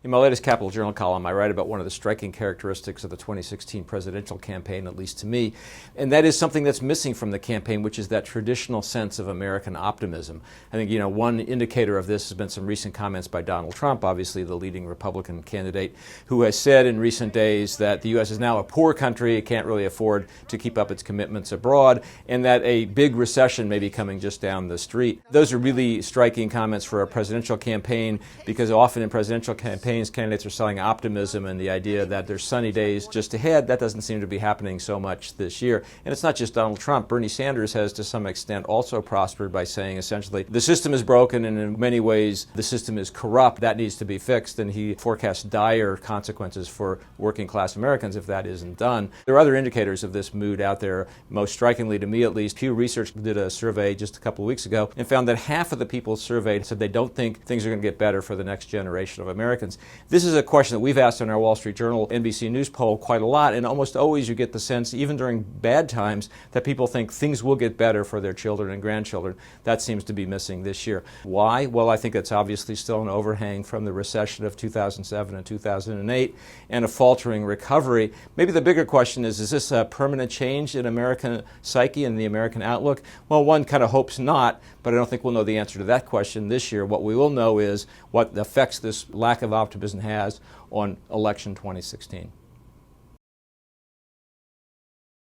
In my latest Capital Journal column, I write about one of the striking characteristics of the 2016 presidential campaign, at least to me, and that is something that's missing from the campaign, which is that traditional sense of American optimism. I think, one indicator of this has been some recent comments by Donald Trump, obviously the leading Republican candidate, who has said in recent days that the U.S. is now a poor country, it can't really afford to keep up its commitments abroad, and that a big recession may be coming just down the street. Those are really striking comments for a presidential campaign, because often in presidential campaigns, candidates are selling optimism and the idea that there's sunny days just ahead. That doesn't seem to be happening so much this year. And it's not just Donald Trump. Bernie Sanders has, to some extent, also prospered by saying, essentially, the system is broken and in many ways the system is corrupt. That needs to be fixed. And he forecasts dire consequences for working class Americans if that isn't done. There are other indicators of this mood out there. Most strikingly, to me at least, Pew Research did a survey just a couple of weeks ago and found that half of the people surveyed said they don't think things are going to get better for the next generation of Americans. This is a question that we've asked in our Wall Street Journal NBC News poll quite a lot, and almost always you get the sense, even during bad times, that people think things will get better for their children and grandchildren. That seems to be missing this year. Why? Well, I think it's obviously still an overhang from the recession of 2007 and 2008 and a faltering recovery. Maybe the bigger question is this a permanent change in American psyche and the American outlook? Well, one kind of hopes not, but I don't think we'll know the answer to that question this year. What we will know is what effects this lack of optimism has on election 2016.